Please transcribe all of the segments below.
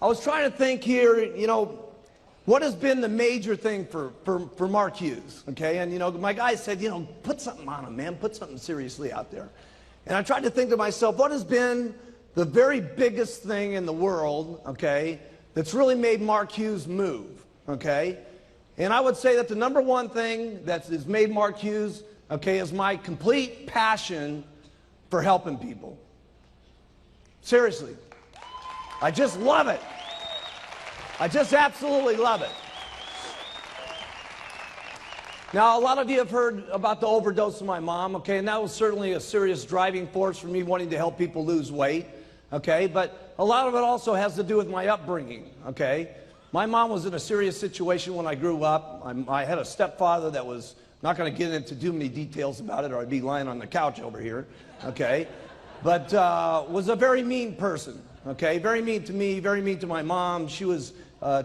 I was trying to think here, what has been the major thing for Mark Hughes, okay? And, my guy said, put something on him, man. Put something seriously out there. And I tried to think to myself, what has been the very biggest thing in the world, okay, that's really made Mark Hughes move, okay? And I would say that the number one thing that has made Mark Hughes, okay, is my complete passion for helping people. Seriously. I just love it. I just absolutely love it. Now, a lot of you have heard about the overdose of my mom, okay, and that was certainly a serious driving force for me wanting to help people lose weight, okay, but a lot of it also has to do with my upbringing, okay. My mom was in a serious situation when I grew up. I had a stepfather that was, not going to get into too many details about it or I'd be lying on the couch over here, okay, but was a very mean person, okay, very mean to me, very mean to my mom. She was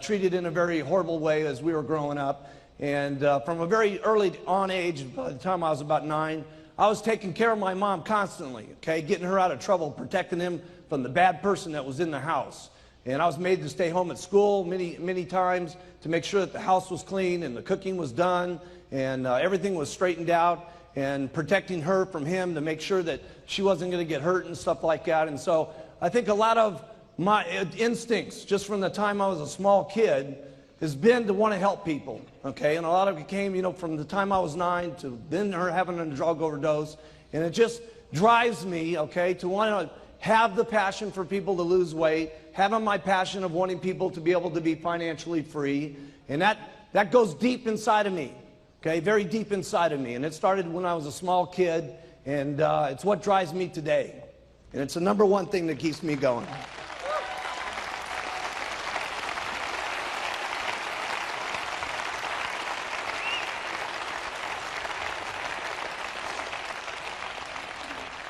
treated in a very horrible way as we were growing up. And from a very early on age, by the time I was about 9, I was taking care of my mom constantly, okay, getting her out of trouble, protecting him from the bad person that was in the house. And I was made to stay home at school many times to make sure that the house was clean and the cooking was done and everything was straightened out, and protecting her from him to make sure that she wasn't going to get hurt and stuff like that. And so I think a lot of my instincts, just from the time I was a small kid, has been to want to help people, okay? And a lot of it came, from the time I was 9 to then her having a drug overdose. And it just drives me, okay, to want to have the passion for people to lose weight, having my passion of wanting people to be able to be financially free. And that goes deep inside of me, okay, very deep inside of me. And it started when I was a small kid, and it's what drives me today. And it's the number one thing that keeps me going.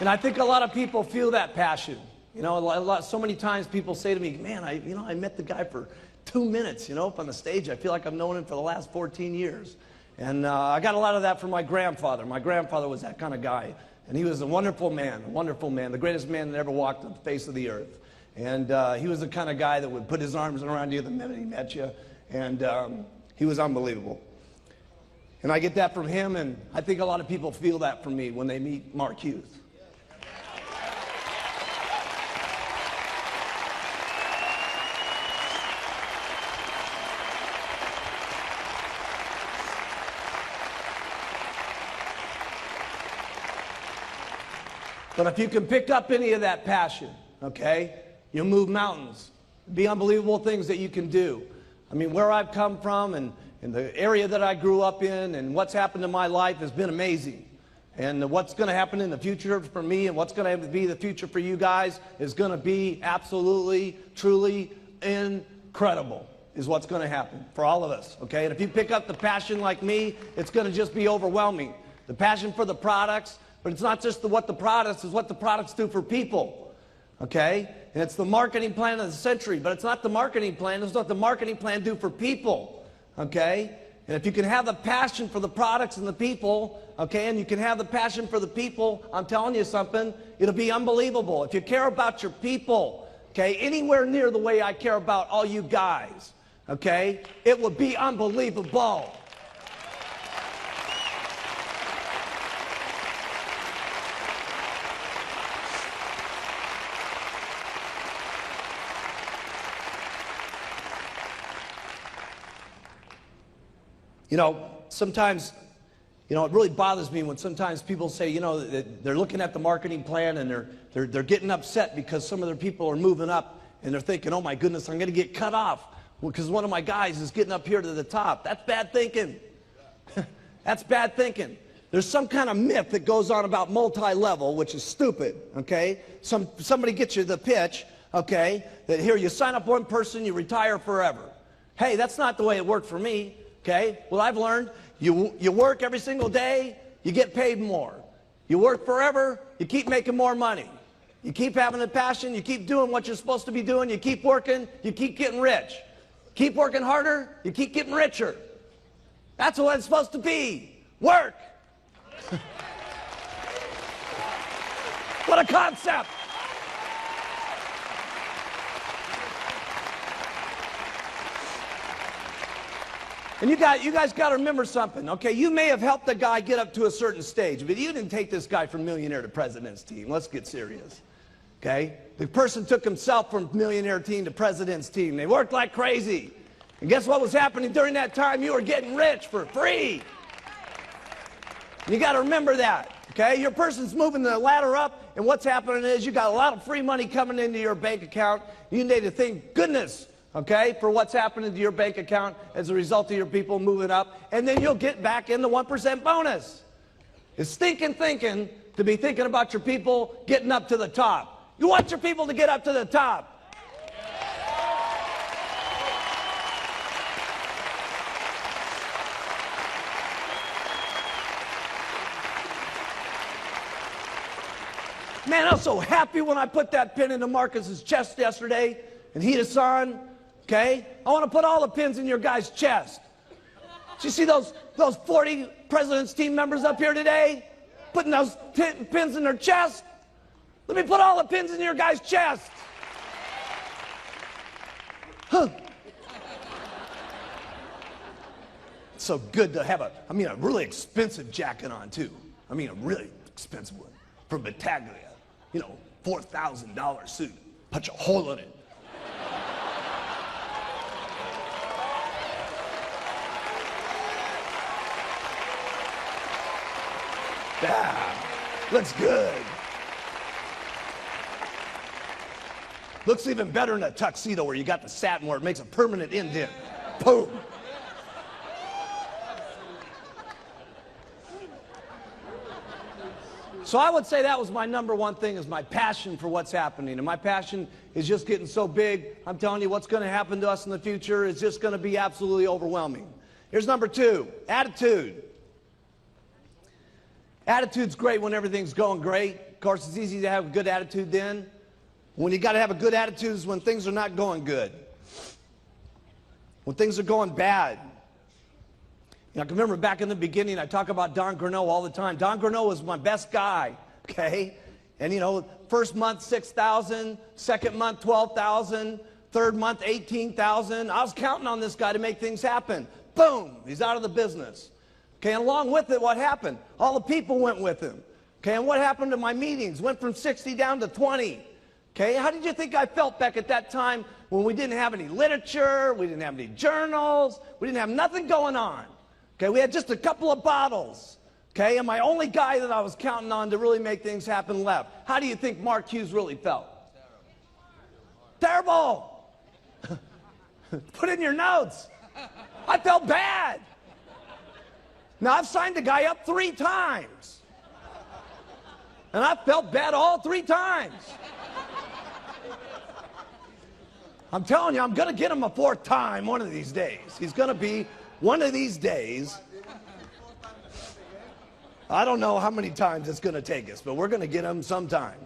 And I think a lot of people feel that passion. So many times people say to me, man, I met the guy for 2 minutes, up on the stage. I feel like I've known him for the last 14 years. And I got a lot of that from my grandfather. My grandfather was that kind of guy. And he was a wonderful man, the greatest man that ever walked the face of the earth. And he was the kind of guy that would put his arms around you the minute he met you. And he was unbelievable. And I get that from him, and I think a lot of people feel that from me when they meet Mark Hughes. But if you can pick up any of that passion, okay, you'll move mountains. Be unbelievable things that you can do. I mean, where I've come from and the area that I grew up in and what's happened in my life has been amazing. And what's going to happen in the future for me and what's going to be the future for you guys is going to be absolutely, truly incredible is what's going to happen for all of us, okay? And if you pick up the passion like me, it's going to just be overwhelming. The passion for the products. But it's not just what the products, it's what the products do for people, okay? And it's the marketing plan of the century, but it's not the marketing plan, it's what the marketing plan do for people, okay? And if you can have the passion for the products and the people, okay, and you can have the passion for the people, I'm telling you something, it'll be unbelievable. If you care about your people, okay, anywhere near the way I care about all you guys, okay, it would be unbelievable. Sometimes, it really bothers me when sometimes people say, that they're looking at the marketing plan and they're getting upset because some of their people are moving up and they're thinking, oh my goodness, I'm going to get cut off because one of my guys is getting up here to the top. That's bad thinking. That's bad thinking. There's some kind of myth that goes on about multi-level, which is stupid, okay? Somebody gets you the pitch, okay, that here you sign up one person, you retire forever. Hey, that's not the way it worked for me. Okay, well, I've learned you work every single day, you get paid more. You work forever, you keep making more money. You keep having the passion, you keep doing what you're supposed to be doing, you keep working, you keep getting rich. Keep working harder, you keep getting richer. That's what it's supposed to be. Work. What a concept. And you guys got to remember something, okay? You may have helped the guy get up to a certain stage, but you didn't take this guy from millionaire to president's team. Let's get serious, okay? The person took himself from millionaire team to president's team. They worked like crazy. And guess what was happening during that time? You were getting rich for free. You got to remember that, okay? Your person's moving the ladder up, and what's happening is you got a lot of free money coming into your bank account. You need to thank goodness, okay, for what's happening to your bank account as a result of your people moving up, and then you'll get back in the 1% bonus. It's stinking thinking to be thinking about your people getting up to the top. You want your people to get up to the top. Man, I was so happy when I put that pin into Marcus's chest yesterday, and he is on. Okay? I want to put all the pins in your guy's chest. Did you see those 40 President's team members up here today? Putting those pins in their chest? Let me put all the pins in your guy's chest. Huh. It's so good to have a really expensive jacket on, too. I mean, a really expensive one from Battaglia. You know, $4,000 suit. Punch a hole in it. Yeah, looks good. Looks even better in a tuxedo where you got the satin where it makes a permanent indent. Boom. So I would say that was my number one thing, is my passion for what's happening. And my passion is just getting so big. I'm telling you, what's going to happen to us in the future is just going to be absolutely overwhelming. Here's number two, attitude. Attitude's great when everything's going great. Of course, it's easy to have a good attitude then. When you got to have a good attitude is when things are not going good. When things are going bad. You know, I can remember back in the beginning, I talk about Don Grano all the time. Don Grano was my best guy, okay? And, you know, first month, 6,000, second month, 12,000, third month, 18,000. I was counting on this guy to make things happen. Boom, he's out of the business. Okay, and along with it, what happened? All the people went with him. Okay, and what happened to my meetings? Went from 60 down to 20. Okay, how did you think I felt back at that time when we didn't have any literature, we didn't have any journals, we didn't have nothing going on? Okay, we had just a couple of bottles. Okay, and my only guy that I was counting on to really make things happen left. How do you think Mark Hughes really felt? Terrible. Put it in your notes. I felt bad. Now, I've signed the guy up 3 times. And I felt bad all 3 times. I'm telling you, I'm going to get him a 4th time one of these days. He's going to be one of these days. I don't know how many times it's going to take us, but we're going to get him sometime.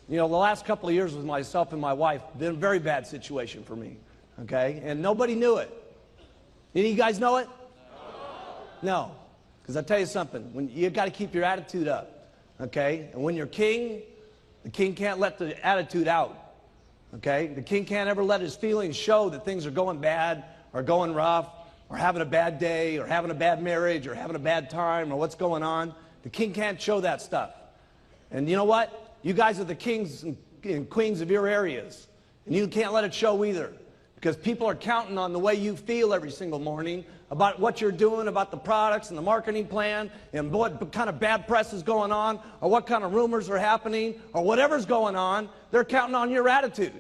You know, the last couple of years with myself and my wife, been a very bad situation for me. Okay? And nobody knew it. Any of you guys know it? No, because I'll tell you something, when you got to keep your attitude up, okay? And when you're king, the king can't let the attitude out, okay? The king can't ever let his feelings show that things are going bad or going rough or having a bad day or having a bad marriage or having a bad time or what's going on. The king can't show that stuff. And you know what? You guys are the kings and queens of your areas, and you can't let it show either, because people are counting on the way you feel every single morning about what you're doing, about the products and the marketing plan, and what kind of bad press is going on, or what kind of rumors are happening, or whatever's going on. They're counting on your attitude.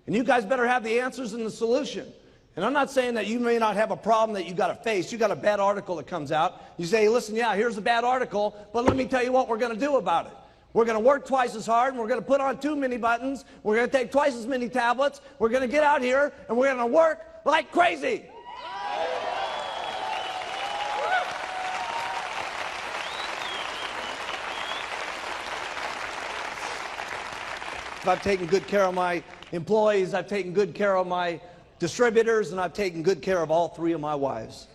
And you guys better have the answers and the solution. And I'm not saying that you may not have a problem that you got to face. You got a bad article that comes out. You say, listen, yeah, here's a bad article, but let me tell you what we're going to do about it. We're going to work twice as hard, and we're going to put on 2 mini buttons. We're going to take twice as many tablets. We're going to get out here, and we're going to work like crazy. I've taken good care of my employees, I've taken good care of my distributors, and I've taken good care of all 3 of my wives.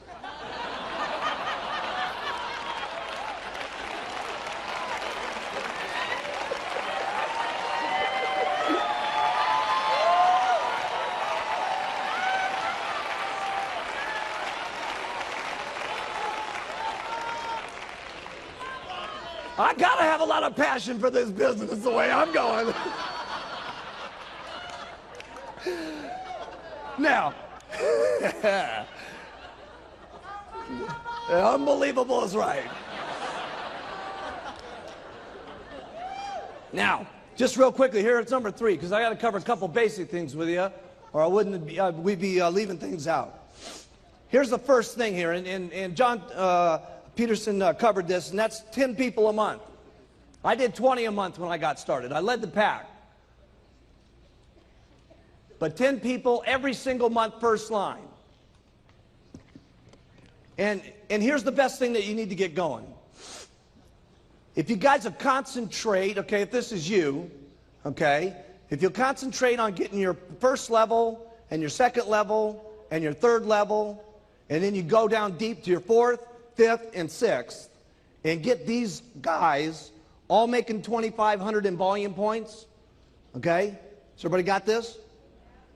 I gotta have a lot of passion for this business the way I'm going. Now, unbelievable is right. Now, just real quickly, here it's number 3, because I got to cover a couple basic things with you, or I wouldn't be, we'd be leaving things out. Here's the first thing here, and John Peterson covered this, and that's 10 people a month. I did 20 a month when I got started. I led the pack. But 10 people every single month, first line. And here's the best thing that you need to get going. If you guys will concentrate, okay, if this is you, okay, if you'll concentrate on getting your first level and your second level and your third level, and then you go down deep to your 4th, 5th, and 6th, and get these guys all making 2,500 in volume points, okay? So everybody got this?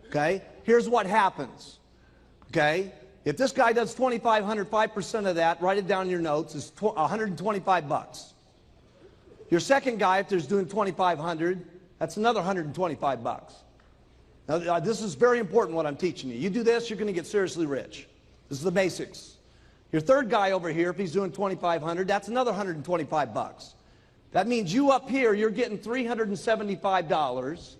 Okay, here's what happens, okay? If this guy does 2,500, 5% of that, write it down in your notes, is 125 bucks. Your second guy, if there's doing 2,500, that's another 125 bucks. Now, this is very important what I'm teaching you. You do this, you're going to get seriously rich. This is the basics. Your third guy over here, if he's doing 2,500, that's another 125 bucks. That means you up here, you're getting $375.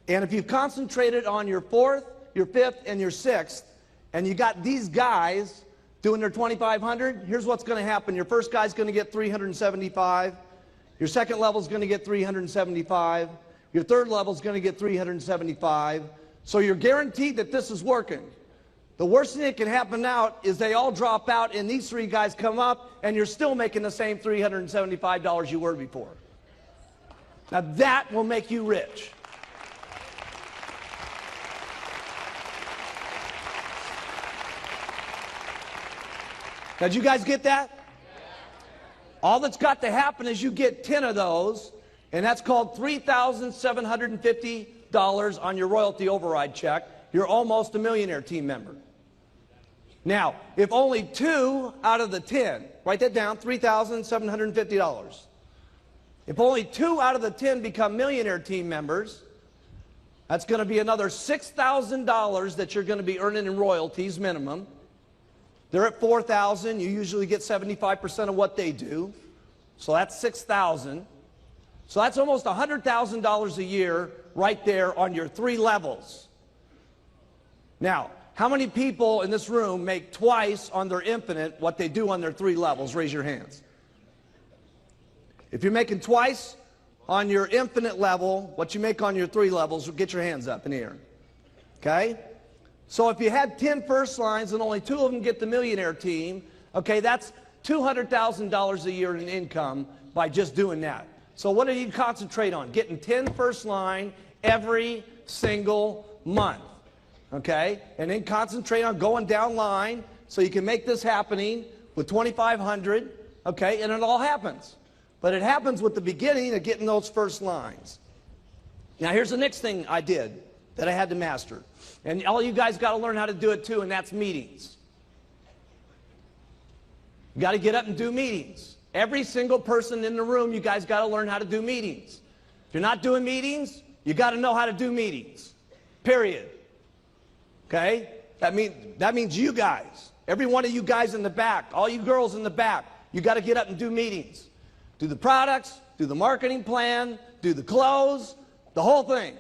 And if you've concentrated on your 4th, your 5th, and your 6th, and you got these guys doing their 2,500, here's what's going to happen. Your first guy's going to get 375. Your second level's going to get 375. Your third level's going to get 375. So you're guaranteed that this is working. The worst thing that can happen now is they all drop out and these 3 guys come up and you're still making the same $375 you were before. Now that will make you rich. Now, did you guys get that? All that's got to happen is you get 10 of those, and that's called $3,750 on your royalty override check. You're almost a millionaire team member. Now, if only 2 out of the 10, write that down, $3,750. If only 2 out of the 10 become millionaire team members, that's going to be another $6,000 that you're going to be earning in royalties minimum. They're at 4,000. You usually get 75% of what they do. So that's 6,000. So that's almost $100,000 a year right there on your 3 levels. Now, how many people in this room make twice on their infinite what they do on their 3 levels? Raise your hands. If you're making twice on your infinite level what you make on your 3 levels, get your hands up in the air. Okay? So if you had 10 first lines and only 2 of them get the millionaire team, okay, that's $200,000 a year in income by just doing that. So what do you concentrate on? Getting 10 first line every single month, okay? And then concentrate on going down line so you can make this happening with 2,500, okay? And it all happens. But it happens with the beginning of getting those first lines. Now here's the next thing I did that I had to master. And all you guys got to learn how to do it too, and that's meetings. You got to get up and do meetings. Every single person in the room, you guys got to learn how to do meetings. If you're not doing meetings, you got to know how to do meetings. Period. Okay? That means you guys. Every one of you guys in the back, all you girls in the back, you got to get up and do meetings. Do the products, do the marketing plan, do the clothes, the whole thing.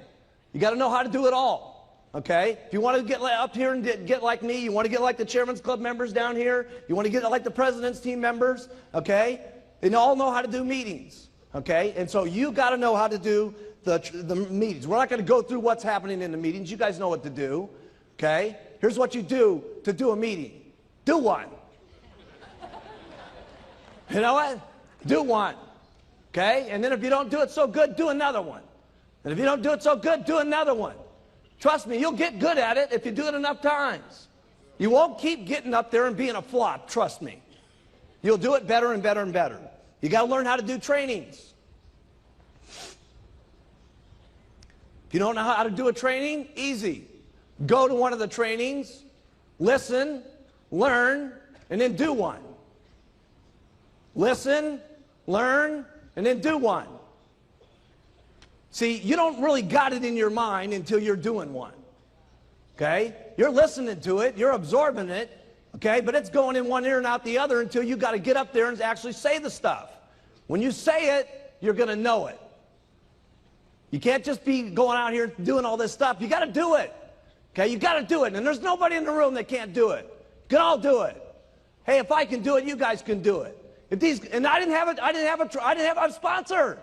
You got to know how to do it all. Okay? If you want to get up here and get like me, you want to get like the Chairman's Club members down here, you want to get like the President's team members, okay? They all know how to do meetings, okay? And so you got to know how to do the meetings. We're not going to go through what's happening in the meetings. You guys know what to do, okay? Here's what you do to do a meeting. Do one. You know what? Do one, okay? And then if you don't do it so good, do another one. And if you don't do it so good, do another one. Trust me, you'll get good at it if you do it enough times. You won't keep getting up there and being a flop, trust me. You'll do it better and better and better. You got to learn how to do trainings. If you don't know how to do a training, easy. Go to one of the trainings, listen, learn, and then do one. Listen, learn, and then do one. See, you don't really got it in your mind until you're doing one. Okay? You're listening to it, you're absorbing it, okay? But it's going in one ear and out the other until you got to get up there and actually say the stuff. When you say it, you're going to know it. You can't just be going out here doing all this stuff. You got to do it. Okay? You got to do it. And there's nobody in the room that can't do it. You can all do it. Hey, if I can do it, you guys can do it. And I didn't have a sponsor.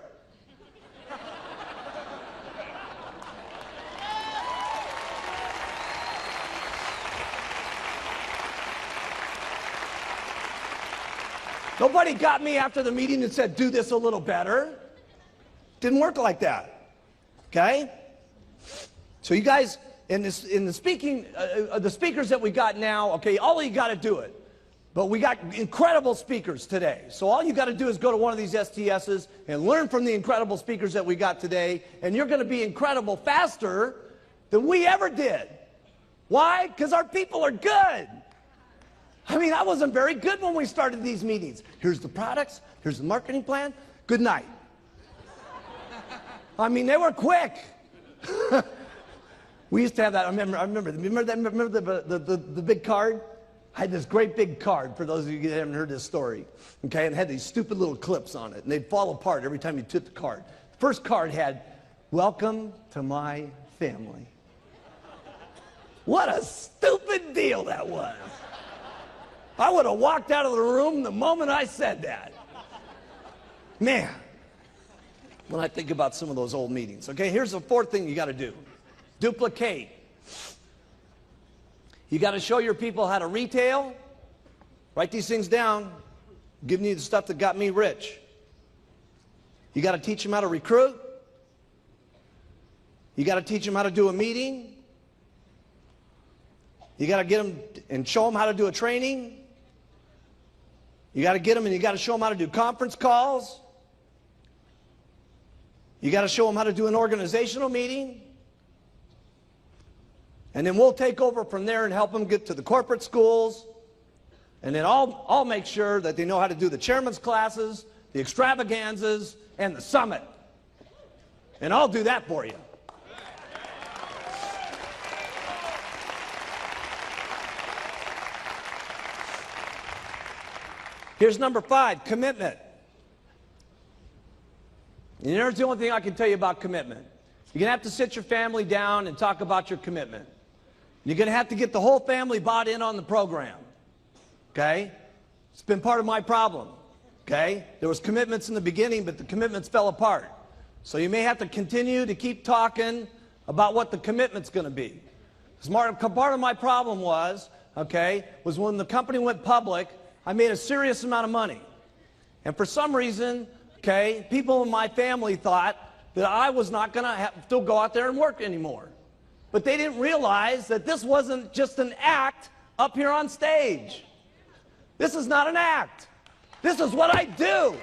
Nobody got me after the meeting and said, do this a little better. Didn't work like that. Okay? So you guys, in the speakers that we got now, okay, all you got to do it. But we got incredible speakers today. So all you got to do is go to one of these STSs and learn from the incredible speakers that we got today, and you're going to be incredible faster than we ever did. Why? Because our people are good. I mean, I wasn't very good when we started these meetings. Here's the products, here's the marketing plan, good night. I mean, they were quick. We used to have that, I remember the big card? I had this great big card, for those of you that haven't heard this story, okay, and it had these stupid little clips on it, and they'd fall apart every time you took the card. The first card had, welcome to my family. What a stupid deal that was. I would have walked out of the room the moment I said that. Man, when I think about some of those old meetings. Okay, here's the fourth thing you got to do. Duplicate. You got to show your people how to retail. Write these things down. I'm giving you the stuff that got me rich. You got to teach them how to recruit. You got to teach them how to do a meeting. You got to get them and show them how to do a training. You got to get them and you got to show them how to do conference calls. You got to show them how to do an organizational meeting. And then we'll take over from there and help them get to the corporate schools. And then I'll make sure that they know how to do the chairman's classes, the extravaganzas, and the summit. And I'll do that for you. Here's number 5, commitment. And here's the only thing I can tell you about commitment. You're going to have to sit your family down and talk about your commitment. You're going to have to get the whole family bought in on the program. Okay? It's been part of my problem. Okay? There was commitments in the beginning, but the commitments fell apart. So you may have to continue to keep talking about what the commitment's going to be. Part of my problem was when the company went public, I made a serious amount of money. And for some reason, people in my family thought that I was not going to have to go out there and work anymore. But they didn't realize that this wasn't just an act up here on stage. This is not an act. This is what I do.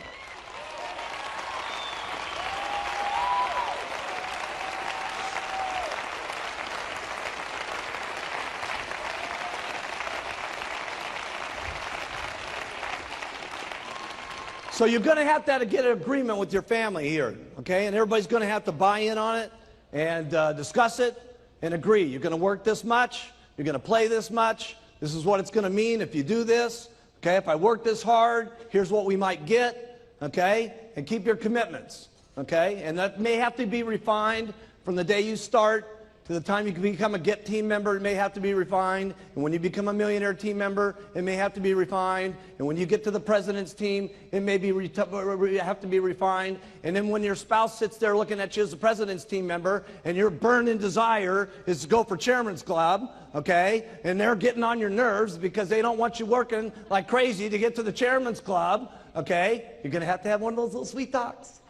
So you're going to have to get an agreement with your family here, okay? And everybody's going to have to buy in on it and discuss it and agree. You're going to work this much. You're going to play this much. This is what it's going to mean if you do this. Okay, if I work this hard, here's what we might get. Okay, and keep your commitments. Okay, and that may have to be refined from the day you start to the time you can become a GET team member. It may have to be refined. And when you become a millionaire team member, it may have to be refined. And when you get to the president's team, it may have to be refined. And then when your spouse sits there looking at you as the president's team member, and your burning desire is to go for chairman's club, okay, and they're getting on your nerves because they don't want you working like crazy to get to the chairman's club, okay, you're going to have one of those little sweet talks.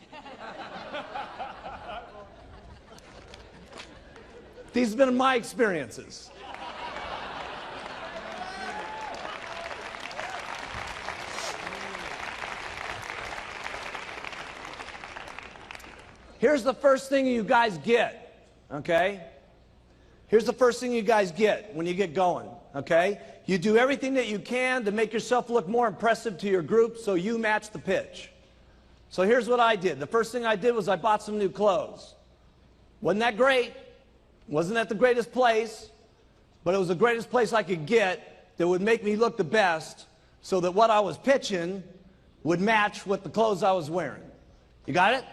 These have been my experiences. Here's the first thing you guys get, okay? Here's the first thing you guys get when you get going, okay? You do everything that you can to make yourself look more impressive to your group so you match the pitch. So here's what I did. The first thing I did was I bought some new clothes. Wasn't that great? Wasn't that the greatest place? But it was the greatest place I could get that would make me look the best so that what I was pitching would match with the clothes I was wearing. You got it?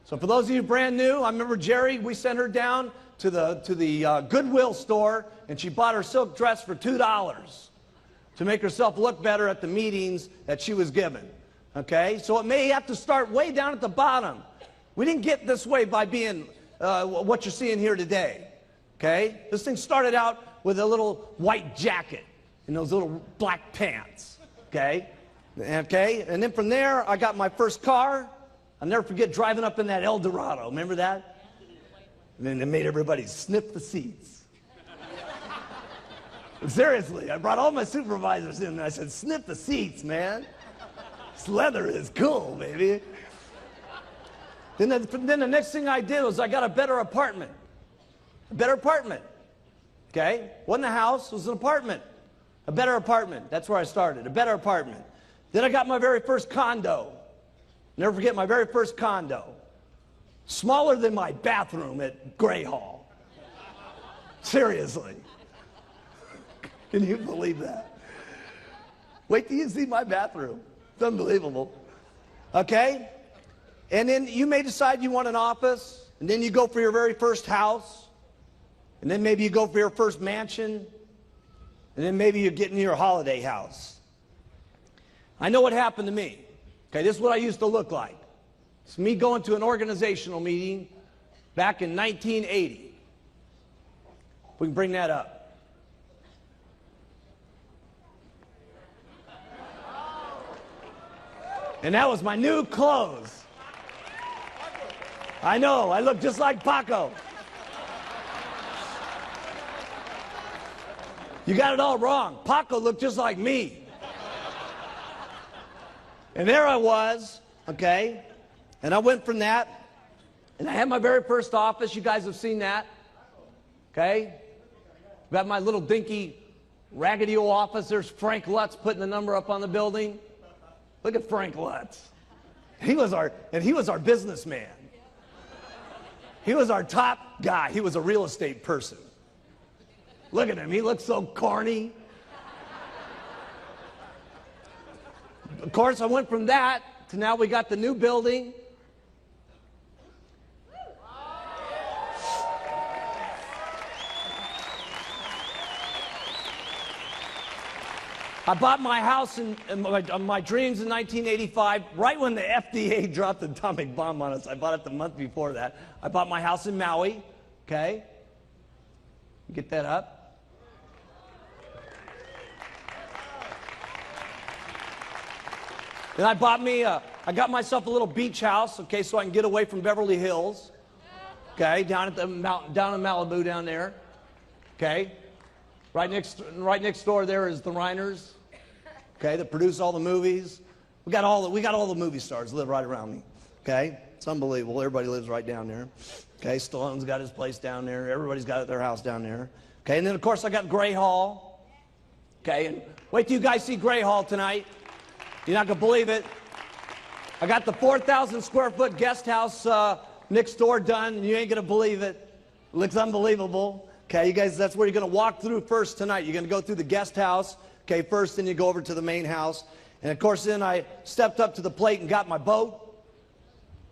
So for those of you brand new, I remember Jerry, we sent her down to the Goodwill store, and she bought her silk dress for $2 to make herself look better at the meetings that she was given. Okay? So it may have to start way down at the bottom. We didn't get this way by being what you're seeing here today. Okay? This thing started out with a little white jacket and those little black pants. Okay? Okay? And then from there, I got my first car. I'll never forget driving up in that El Dorado. Remember that? And then they made everybody sniff the seats. Seriously, I brought all my supervisors in and I said, sniff the seats, man. This leather is cool, baby. Then the next thing I did was I got a better apartment. A better apartment. Okay? Wasn't a house, it was an apartment. A better apartment. That's where I started. A better apartment. Then I got my very first condo. Never forget my very first condo. Smaller than my bathroom at Gray Hall. Seriously. Can you believe that? Wait till you see my bathroom. It's unbelievable. Okay? And then you may decide you want an office, and then you go for your very first house, and then maybe you go for your first mansion, and then maybe you're getting your holiday house. I know what happened to me. Okay, this is what I used to look like. It's me going to an organizational meeting back in 1980. We can bring that up. And that was my new clothes. I know, I look just like Paco. You got it all wrong. Paco looked just like me. And there I was, okay, and I went from that, and I had my very first office. You guys have seen that, okay? Got my little dinky, raggedy old office. There's Frank Lutz putting the number up on the building. Look at Frank Lutz. He was our businessman. He was our top guy. He was a real estate person. Look at him. He looks so corny. Of course, I went from that to now we got the new building. I bought my house in my dreams in 1985, right when the FDA dropped the atomic bomb on us. I bought it the month before that. I bought my house in Maui, okay? Get that up. Then I got myself a little beach house, okay, so I can get away from Beverly Hills, okay, down in Malibu down there, okay. Right next door there is the Reiners, okay, that produce all the movies. We got all the movie stars live right around me, okay. It's unbelievable. Everybody lives right down there, okay. Stallone's got his place down there. Everybody's got their house down there, okay. And then of course I got Gray Hall, okay. And wait till you guys see Gray Hall tonight. You're not going to believe it. I got the 4,000 square foot guest house next door done, and you ain't going to believe it. It looks unbelievable. Okay, you guys, that's where you're going to walk through first tonight. You're going to go through the guest house, okay, first, then you go over to the main house. And of course, then I stepped up to the plate and got my boat.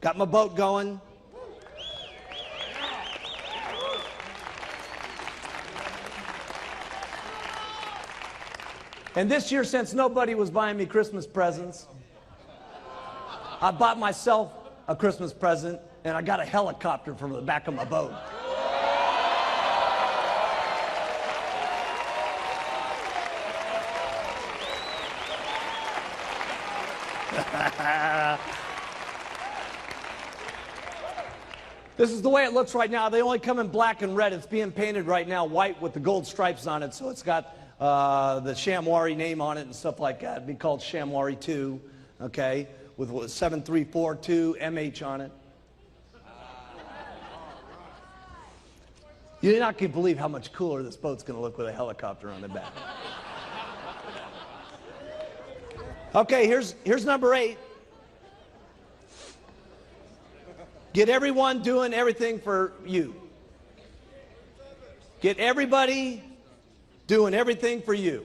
Got my boat going. And this year, since nobody was buying me Christmas presents, I bought myself a Christmas present, and I got a helicopter from the back of my boat. This is the way it looks right now. They only come in black and red. It's being painted right now white with the gold stripes on it, so it's got the Shamwari name on it and stuff like that. It'd be called Shamwari 2, okay, with 7342 MH on it. You're not going to believe how much cooler this boat's going to look with a helicopter on the back. Okay, here's number 8. Get everyone doing everything for you. Get everybody doing everything for you.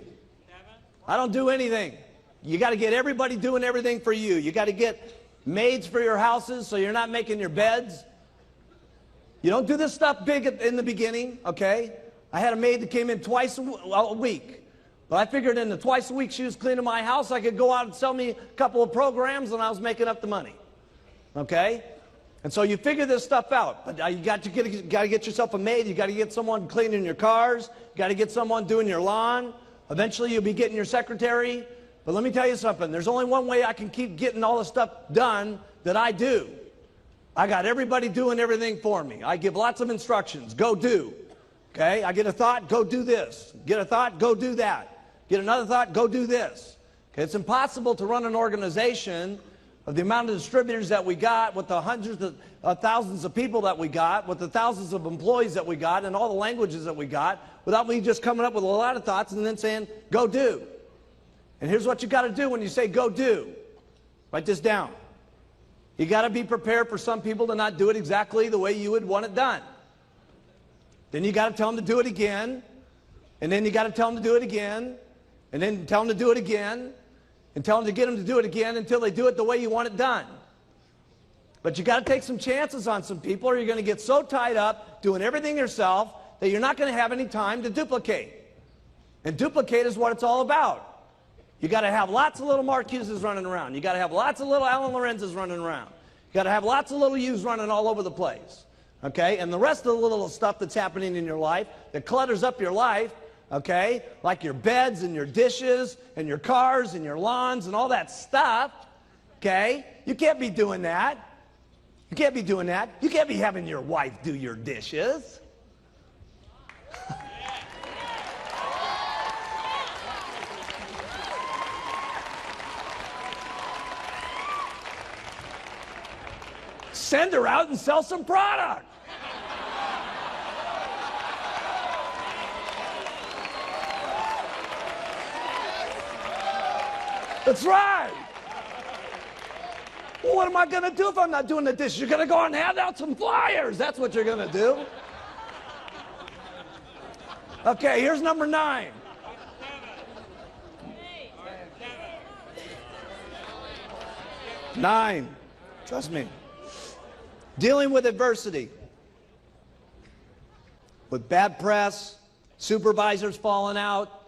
I don't do anything. You got to get everybody doing everything for you. You got to get maids for your houses so you're not making your beds. You don't do this stuff big in the beginning, okay? I had a maid that came in twice a week. But I figured in the twice a week she was cleaning my house, I could go out and sell me a couple of programs and I was making up the money. Okay? And so you figure this stuff out. But you got to get yourself a maid. You got to get someone cleaning your cars. You got to get someone doing your lawn. Eventually you'll be getting your secretary. But let me tell you something. There's only one way I can keep getting all the stuff done that I do. I got everybody doing everything for me. I give lots of instructions. Go do. Okay? I get a thought, go do this. Get a thought, go do that. Get another thought, go do this. Okay? It's impossible to run an organization of the amount of distributors that we got, with the hundreds of thousands of people that we got, with the thousands of employees that we got, and all the languages that we got, without me just coming up with a lot of thoughts and then saying, go do. And here's what you got to do when you say go do. Write this down. You got to be prepared for some people to not do it exactly the way you would want it done. Then you got to tell them to do it again, and then you got to tell them to do it again, and then tell them to do it again, and tell them to get them to do it again until they do it the way you want it done. But you got to take some chances on some people, or you're going to get so tied up doing everything yourself that you're not going to have any time to duplicate. And duplicate is what it's all about. You got to have lots of little Mark Hughes running around. You got to have lots of little Alan Lorenz's running around. You got to have lots of little Hughes running all over the place. Okay? And the rest of the little stuff that's happening in your life that clutters up your life, okay, like your beds and your dishes and your cars and your lawns and all that stuff, okay, you can't be doing that. You can't be doing that. You can't be having your wife do your dishes. Send her out and sell some product. That's right. Well, what am I going to do if I'm not doing the dishes? You're going to go and hand out some flyers. That's what you're going to do. Okay, here's number 9. Nine. Trust me. Dealing with adversity. With bad press, supervisors falling out,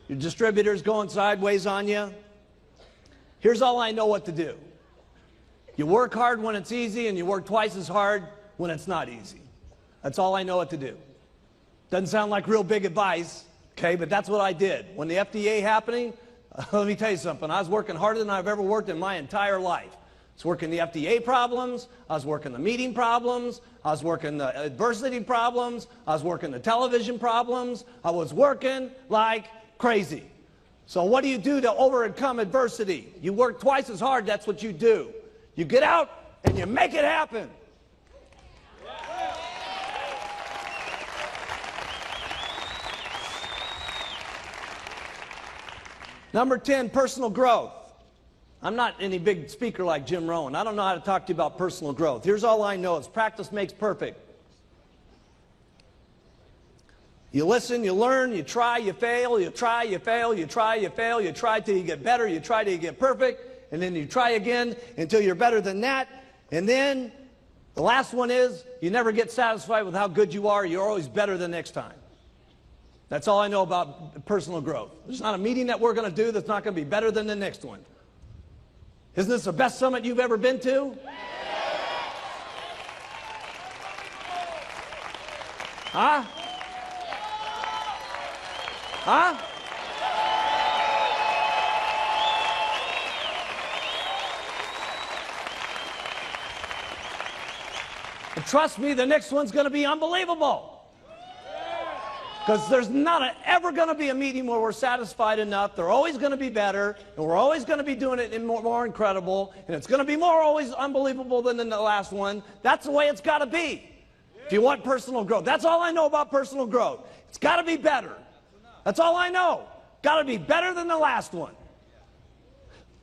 your distributors going sideways on you. Here's all I know what to do. You work hard when it's easy, and you work twice as hard when it's not easy. That's all I know what to do. Doesn't sound like real big advice, okay, but that's what I did. When the FDA happening, let me tell you something. I was working harder than I've ever worked in my entire life. I was working the FDA problems. I was working the meeting problems. I was working the adversity problems. I was working the television problems. I was working like crazy. So what do you do to overcome adversity? You work twice as hard. That's what you do. You get out and you make it happen. Number 10, personal growth. I'm not any big speaker like Jim Rohn. I don't know how to talk to you about personal growth. Here's all I know is practice makes perfect. You listen, you learn, you try, you fail, you try, you fail, you try, you fail, you try till you get better, you try till you get perfect, and then you try again until you're better than that. And then the last one is you never get satisfied with how good you are. You're always better the next time. That's all I know about personal growth. There's not a meeting that we're going to do that's not going to be better than the next one. Isn't this the best summit you've ever been to? Huh? Huh? And trust me, the next one's going to be unbelievable. Because there's not ever going to be a meeting where we're satisfied enough. They're always going to be better, and we're always going to be doing it in more incredible, and it's going to be more always unbelievable than the last one. That's the way it's got to be if you want personal growth. That's all I know about personal growth. It's got to be better. That's all I know. Got to be better than the last one.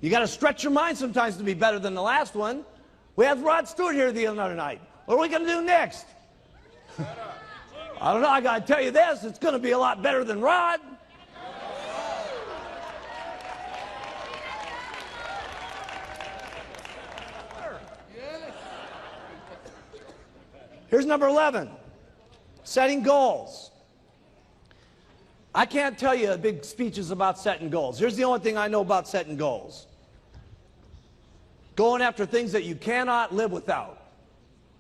You got to stretch your mind sometimes to be better than the last one. We had Rod Stewart here the other night. What are we going to do next? I don't know. I got to tell you this. It's going to be a lot better than Rod. Here's number 11, setting goals. I can't tell you big speeches about setting goals. Here's the only thing I know about setting goals. Going after things that you cannot live without,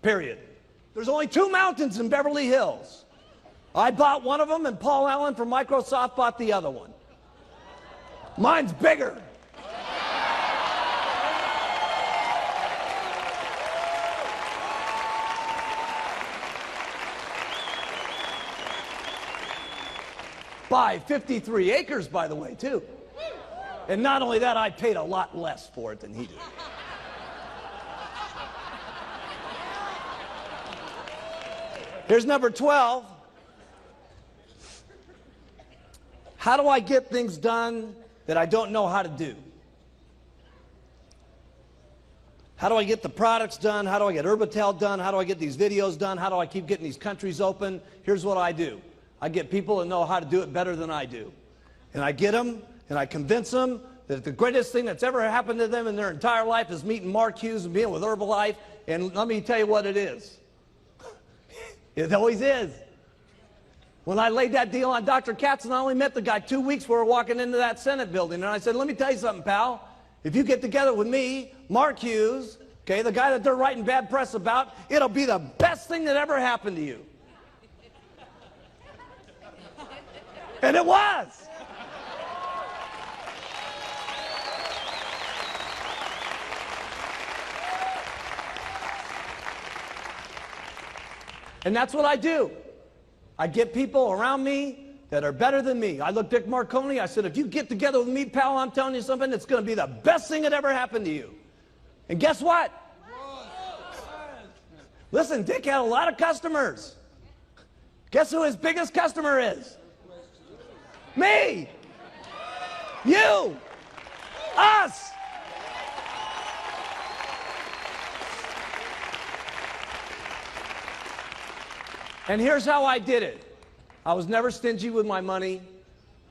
period. There's only 2 mountains in Beverly Hills. I bought one of them, and Paul Allen from Microsoft bought the other one. Mine's bigger. By 53 acres, by the way, too. And not only that, I paid a lot less for it than he did. Here's number 12. How do I get things done that I don't know how to do? How do I get the products done? How do I get Herbalife done? How do I get these videos done? How do I keep getting these countries open? Here's what I do. I get people that know how to do it better than I do. And I get them, and I convince them that the greatest thing that's ever happened to them in their entire life is meeting Mark Hughes and being with Herbalife. And let me tell you what it is. It always is. When I laid that deal on Dr. Katz, and I only met the guy 2 weeks before walking into that Senate building, and I said, let me tell you something, pal. If you get together with me, Mark Hughes, okay, the guy that they're writing bad press about, it'll be the best thing that ever happened to you. And it was. And that's what I do. I get people around me that are better than me. I looked at Dick Marconi, I said, if you get together with me, pal, I'm telling you something, it's going to be the best thing that ever happened to you. And guess what? Listen, Dick had a lot of customers. Guess who his biggest customer is? Me. You. Us. And here's how I did it. I was never stingy with my money.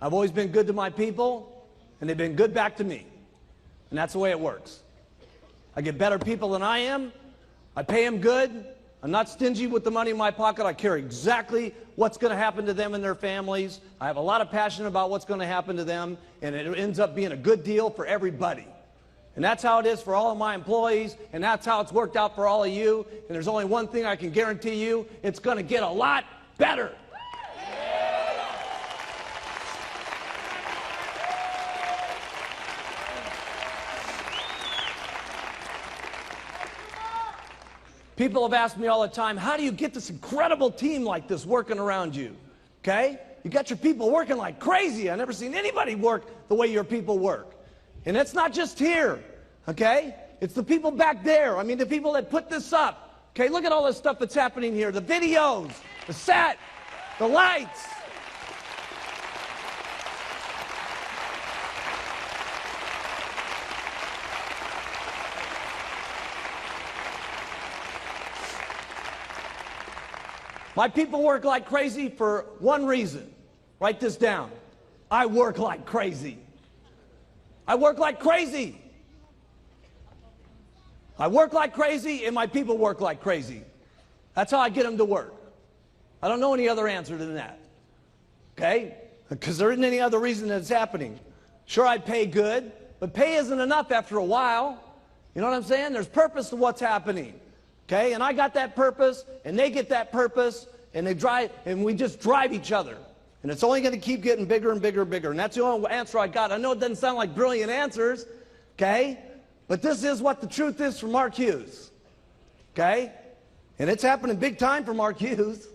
I've always been good to my people, and they've been good back to me. And that's the way it works. I get better people than I am. I pay them good. I'm not stingy with the money in my pocket. I care exactly what's going to happen to them and their families. I have a lot of passion about what's going to happen to them, and it ends up being a good deal for everybody. And that's how it is for all of my employees, and that's how it's worked out for all of you. And there's only one thing I can guarantee you, it's going to get a lot better. People have asked me all the time, how do you get this incredible team like this working around you? Okay? You got your people working like crazy. I've never seen anybody work the way your people work. And it's not just here, okay? It's the people back there. I mean, the people that put this up. Okay, look at all this stuff that's happening here. The videos, the set, the lights. My people work like crazy for one reason. Write this down. I work like crazy. I work like crazy. I work like crazy, and my people work like crazy. That's how I get them to work. I don't know any other answer than that. Okay? Because there isn't any other reason that it's happening. Sure, I pay good, but pay isn't enough after a while. You know what I'm saying? There's purpose to what's happening. Okay? And I got that purpose, and they get that purpose, and they drive, and we just drive each other. And it's only going to keep getting bigger and bigger and bigger. And that's the only answer I got. I know it doesn't sound like brilliant answers, okay? But this is what the truth is for Mark Hughes, okay? And it's happening big time for Mark Hughes,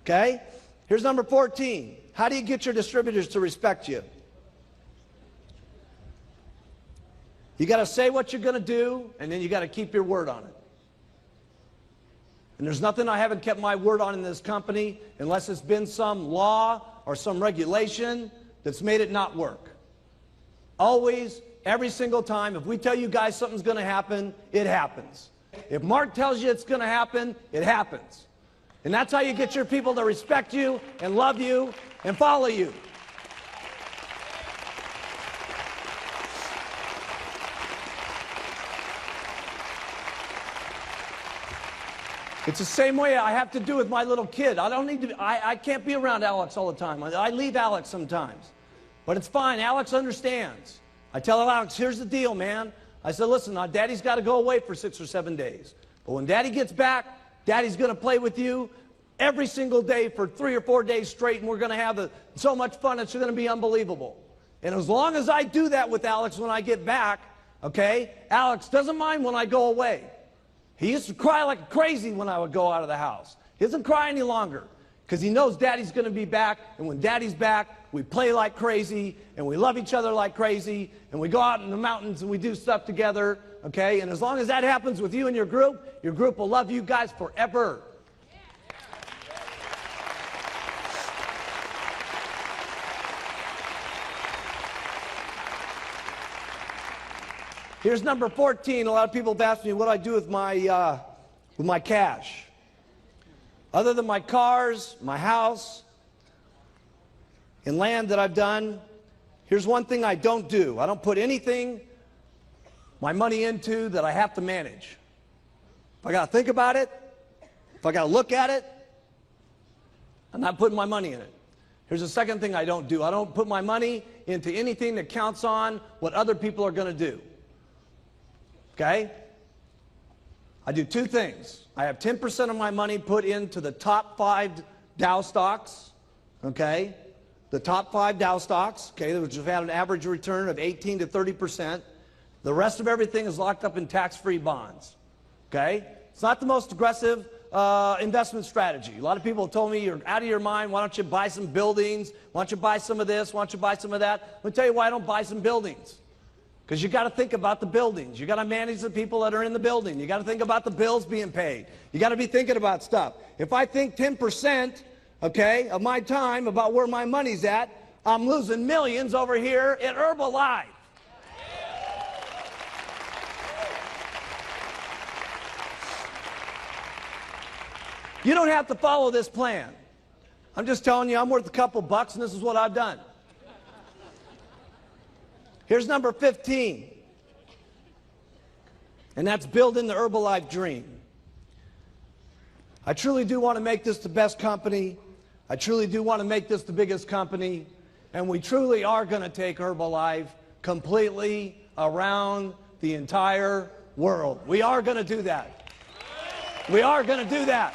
okay? Here's number 14. How do you get your distributors to respect you? You got to say what you're going to do, and then you got to keep your word on it. And there's nothing I haven't kept my word on in this company unless it's been some law or some regulation that's made it not work. Always, every single time, if we tell you guys something's going to happen, it happens. If Mark tells you it's going to happen, it happens. And that's how you get your people to respect you and love you and follow you. It's the same way I have to do with my little kid. I can't be around Alex all the time. I leave Alex sometimes. But it's fine. Alex understands. I tell Alex, here's the deal, man. I said, listen, Daddy's got to go away for 6 or 7 days. But when Daddy gets back, Daddy's going to play with you every single day for 3 or 4 days straight, and we're going to have so much fun, it's going to be unbelievable. And as long as I do that with Alex when I get back, okay, Alex doesn't mind when I go away. He used to cry like crazy when I would go out of the house. He doesn't cry any longer because he knows Daddy's going to be back, and when Daddy's back, we play like crazy, and we love each other like crazy, and we go out in the mountains and we do stuff together, okay? And as long as that happens with you and your group will love you guys forever. Here's number 14. A lot of people have asked me what I do with my cash. Other than my cars, my house, and land that I've done, here's one thing I don't do. I don't put anything, my money into that I have to manage. If I got to think about it, if I got to look at it, I'm not putting my money in it. Here's the second thing I don't do. I don't put my money into anything that counts on what other people are going to do. Okay? I do 2 things. I have 10% of my money put into the top 5 Dow stocks, okay? The top 5 Dow stocks, okay, which have had an average return of 18 to 30%. The rest of everything is locked up in tax-free bonds, okay? It's not the most aggressive investment strategy. A lot of people have told me, you're out of your mind, why don't you buy some buildings? Why don't you buy some of this? Why don't you buy some of that? Let me tell you why I don't buy some buildings. Because you got to think about the buildings. You got to manage the people that are in the building. You got to think about the bills being paid. You got to be thinking about stuff. If I think 10%, okay, of my time about where my money's at, I'm losing millions over here at Herbalife. You don't have to follow this plan. I'm just telling you, I'm worth a couple bucks, and this is what I've done. Here's number 15, and that's building the Herbalife dream. I truly do want to make this the best company. I truly do want to make this the biggest company, and we truly are going to take Herbalife completely around the entire world. We are going to do that. We are going to do that.